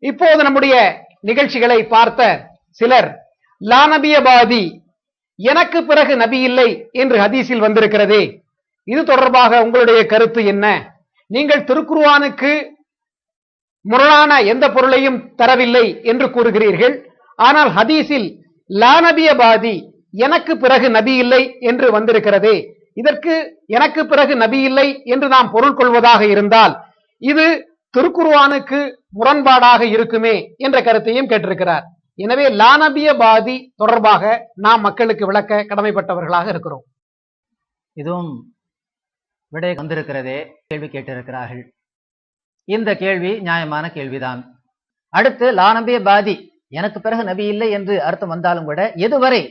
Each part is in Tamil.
இப்போது நம்முடைய நிகழ்ச்சிகளை பார்த்த சிலர் லா நபியபாதி, எனக்கு பிறகு நபி இல்லை என்று ஹதீஸில் வந்திருக்கிறதே, இது தொடர்பாக உங்களுடைய கருத்து என்ன? நீங்கள் திருக்குர்ஆனுக்கு முரணான எந்த பொருளையும் தரவில்லை என்று கூறுகிறீர்கள். ஆனால் ஹதீஸில் லா நபியபாதி, எனக்கு பிறகு நபி இல்லை என்று வந்திருக்கிறதே, இதற்கு எனக்கு பிறகு நபி இல்லை என்று நாம் பொருள் கொள்வதாக இருந்தால் இது திருக்குர்ஆனுக்கு முரண்பாடாக இருக்குமே என்ற கருத்தையும் கேட்டிருக்கிறார். எனவே லா நபியபாதி தொடர்பாக நாம் மக்களுக்கு விளக்க கடமைப்பட்டவர்களாக இருக்கிறோம். இதுவும் விடை வந்திருக்கிறதே, கேள்வி கேட்டிருக்கிறார்கள். இந்த கேள்வி நியாயமான கேள்விதான். அடுத்து லா நபியபாதி, எனக்கு பிறகு நபி இல்லை என்று அர்த்தம் வந்தாலும் கூட எதுவரை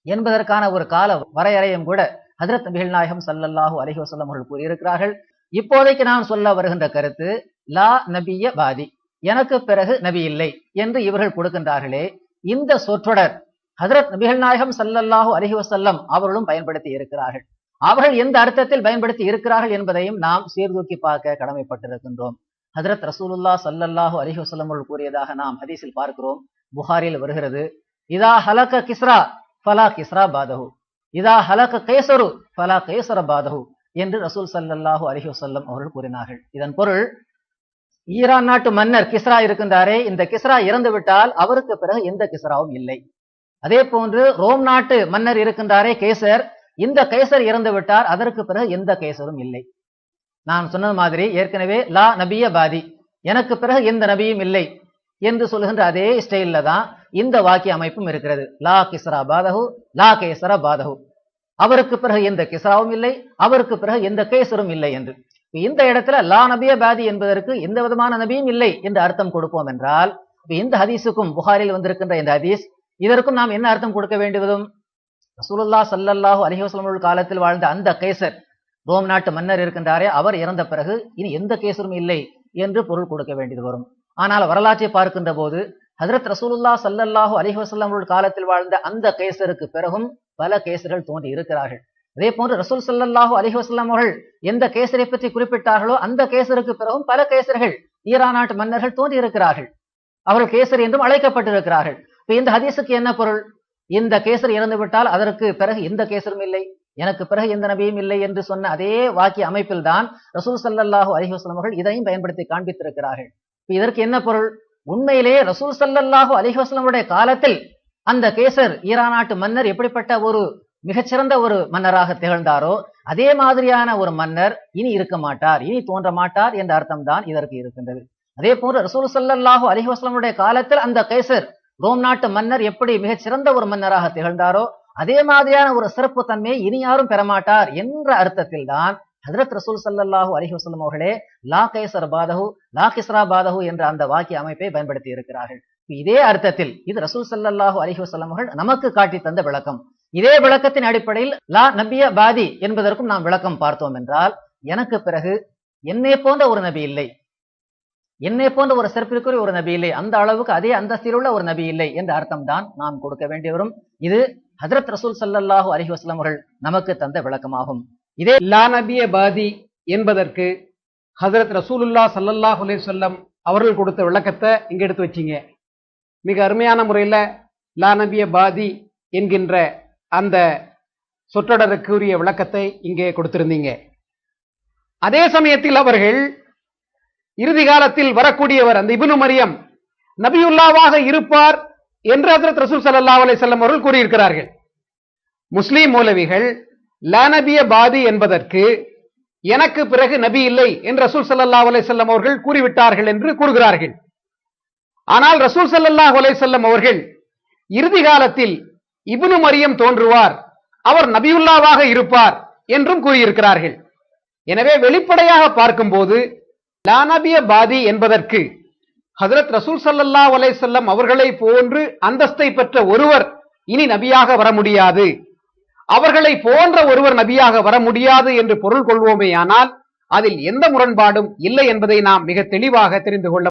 என்பதற்கான ஒரு கால வரையறையும் கூட ஹஜ்ரத் நபிகள் நாயகம் ஸல்லல்லாஹு அலைஹி வஸல்லம் அவர்கள் கூறியிருக்கிறார்கள். இப்போதைக்கு நான் சொல்ல வருகின்ற கருத்து லா நபியபாதி, எனக்கு பிறகு நபி இல்லை என்று இவர்கள் கொடுக்கின்றார்களே, இந்த சொற்றொடர் ஹஜ்ரத் நபிகள் நாயகம் ஸல்லல்லாஹு அலைஹி வஸல்லம் அவர்களும் பயன்படுத்தி இருக்கிறார்கள். அவர்கள் எந்த அர்த்தத்தில் பயன்படுத்தி இருக்கிறார்கள் என்பதையும் நாம் சீர்தூக்கி பார்க்க கடமைப்பட்டிருக்கின்றோம். ஹஜ்ரத் ரசூலுல்லாஹ் ஸல்லல்லாஹு அலைஹி வஸல்லம் அவர்கள் கூறியதாக நாம் ஹதீஸில் பார்க்கிறோம். புகாரியில் வருகிறது, இதா ஹலக கிஸ்ரா ஃபலா கிஸ்ரா பாதஹு, இதா ஹலக கைஸரு ஃபலா கைஸர பாதஹு என்று ரசூல் ஸல்லல்லாஹு அலைஹி வஸல்லம் அவர்கள் கூறினார்கள். இதன் பொருள், ஈரான் நாட்டு மன்னர் கிஸ்ரா இருக்கின்றாரே, இந்த கிஸ்ரா இறந்து விட்டால் அவருக்கு பிறகு எந்த கிஸ்ராவும் இல்லை. அதே போன்று ரோம் நாட்டு மன்னர் இருக்கின்றாரே கேசர், இந்த கேசர் இறந்து விட்டார், அதற்கு பிறகு எந்த கேசரும் இல்லை. நான் சொன்னது மாதிரி ஏற்கனவே லா நபியபாதி, எனக்கு பிறகு எந்த நபியும் இல்லை என்று சொல்கின்ற அதே ஸ்டைல்ல தான் இந்த வாக்கிய அமைப்பும் இருக்கிறது. லா கிஸ்ரா பாதஹு லா கேசர பாதஹு, அவருக்கு பிறகு எந்த கிஸ்ராவும் இல்லை, அவருக்கு பிறகு எந்த கேசரும் இல்லை என்று. இந்த இடத்துல லா நபியபாதி என்பதற்கு எந்த விதமான நபியும் இல்லை என்று அர்த்தம் கொடுப்போம் என்றால், இந்த ஹதீஸுக்கும் புகாரில் வந்திருக்கின்ற இந்த ஹதீஸ், இதற்கும் நாம் என்ன அர்த்தம் கொடுக்க வேண்டியதும், ரசூலுல்லாஹ் ஸல்லல்லாஹு அலைஹி வஸல்லம் காலத்தில் வாழ்ந்த அந்த கேசர், ரோம் நாட்டு மன்னர் இருக்கின்றாரே, அவர் இறந்த பிறகு இனி எந்த கேசரும் இல்லை என்று பொருள் கொடுக்க வேண்டியது வரும். ஆனால் வரலாற்றை பார்க்கின்ற போது ஹஜ்ரத் ரசூலுல்லாஹ் ஸல்லல்லாஹு அலைஹி வஸல்லம் காலத்தில் வாழ்ந்த அந்த கேசருக்கு பிறகும் பல கேசர்கள் தோன்றி இருக்கிறார்கள். அதே போன்று ரசூல் ஸல்லல்லாஹு அலைஹி வஸல்லம் அவர்கள் எந்த கேசரை பற்றி குறிப்பிட்டார்களோ அந்த கேசருக்கு பிறகும் பல கேசர்கள், ஈரான் நாட்டு மன்னர்கள் தோன்றி இருக்கிறார்கள். அவர்கள் கேசர் என்றும் அழைக்கப்பட்டிருக்கிறார்கள். இந்த ஹதீஸுக்கு என்ன பொருள்? இந்த கேசர் இறந்து விட்டால் அதற்கு பிறகு எந்த கேசரும் இல்லை, எனக்கு பிறகு எந்த நபியும் இல்லை என்று சொன்ன அதே வாக்கிய அமைப்பில் தான் ரசூல் ஸல்லல்லாஹு அலைஹி வஸல்லம் அவர்கள் இதையும் பயன்படுத்தி காண்பித்திருக்கிறார்கள். இதற்கு என்ன பொருள்? உண்மையிலேயே ரசூல் ஸல்லல்லாஹு அலைஹி வஸல்லமுடைய காலத்தில் அந்த கேசர் ஈரான் நாட்டு மன்னர் எப்படிப்பட்ட ஒரு மிகச்சிறந்த ஒரு மன்னராக திகழ்ந்தாரோ அதே மாதிரியான ஒரு மன்னர் இனி இருக்க மாட்டார், இனி தோன்ற மாட்டார் என்ற அர்த்தம் தான் இதற்கு இருக்கின்றது. அதே போன்று ரசூல் ஸல்லல்லாஹு அலைஹி வஸல்லமுடைய காலத்தில் அந்த கேசர் ரோம் நாட்டு மன்னர் எப்படி மிகச்சிறந்த ஒரு மன்னராக திகழ்ந்தாரோ அதே மாதிரியான ஒரு சிறப்பு தன்மையை இனி யாரும் பெறமாட்டார் என்ற அர்த்தத்தில் தான் ஹஜ்ரத் ரசூல் ஸல்லல்லாஹு அலைஹி வஸல்லம் அவர்களே லா கைஸர் பாதஹு லா கிஸ்ரா பாதஹு என்ற அந்த வாக்கிய அமைப்பை பயன்படுத்தி இருக்கிறார்கள். இதே அர்த்தத்தில் இது ரசூல் ஸல்லல்லாஹு அலைஹி வஸல்லம் அவர்கள் நமக்கு காட்டி தந்த விளக்கம். இதே விளக்கத்தின் அடிப்படையில் லா நபியபாதி என்பதற்கும் நாம் விளக்கம் பார்த்தோம் என்றால், எனக்கு பிறகு என்னை போன்ற ஒரு நபி இல்லை, என்னை போன்ற ஒரு சிறப்பிற்குரிய ஒரு நபி இல்லை, அந்த அளவுக்கு அதே அந்தஸ்தில் உள்ள ஒரு நபி இல்லை என்ற அர்த்தம் தான் நாம் கொடுக்க வேண்டி வரும். இது ஹஜ்ரத் ரசூல் ஸல்லல்லாஹு அலைஹி வஸல்லம் அவர்கள் நமக்கு தந்த விளக்கமாகும். இதே லா நபியபாதி என்பதற்கு ஹஜ்ரத் ரசூலுல்லாஹ் ஸல்லல்லாஹு அலைஹி வஸல்லம் அவர்கள் கொடுத்த விளக்கத்தை இங்க எடுத்து வச்சீங்க. மிக அருமையான முறையில லா நபியபாதி என்கின்ற அந்த சொற்றொடருக்குரிய விளக்கத்தை இங்கே கொடுத்திருந்தீங்க. அதே சமயத்தில் அவர்கள் இறுதி காலத்தில் வரக்கூடியவர் அந்த இப்னு மரியம் நபியுல்லாவாக இருப்பார் என்று ஹஜ்ரத் ரசூல் ஸல்லல்லாஹு அலைஹி வஸல்லம் அவர்கள் கூறியிருக்கிறார்கள். முஸ்லிம் மௌலவிகள் லா நபியபாதி என்பதற்கு எனக்கு பிறகு நபி இல்லை என்று ரசூல் ஸல்லல்லாஹு அலைஹி வஸல்லம் அவர்கள் கூறிவிட்டார்கள் என்று கூறுகிறார்கள். ஆனால் ரசூல் ஸல்லல்லாஹு அலைஹி வஸல்லம் அவர்கள் இறுதி காலத்தில் இப்னு மரியம் தோன்றுவார், அவர் நபியுல்லாவாக இருப்பார் என்றும் கூறியிருக்கிறார்கள். எனவே வெளிப்படையாக பார்க்கும்போது லா நபியபாதி என்பதற்கு ஹஜ்ரத் ரசூல் ஸல்லல்லாஹு அலைஹி வஸல்லம் அவர்களை போன்று அந்தஸ்தை பெற்ற ஒருவர் இனி நபியாக வர முடியாது, அவர்களை போன்ற ஒருவர் நபியாக வர முடியாது என்று பொருள் கொள்வோமேயானால் அதில் எந்த முரண்பாடும் இல்லை என்பதை நாம் மிக தெளிவாக தெரிந்து கொள்ள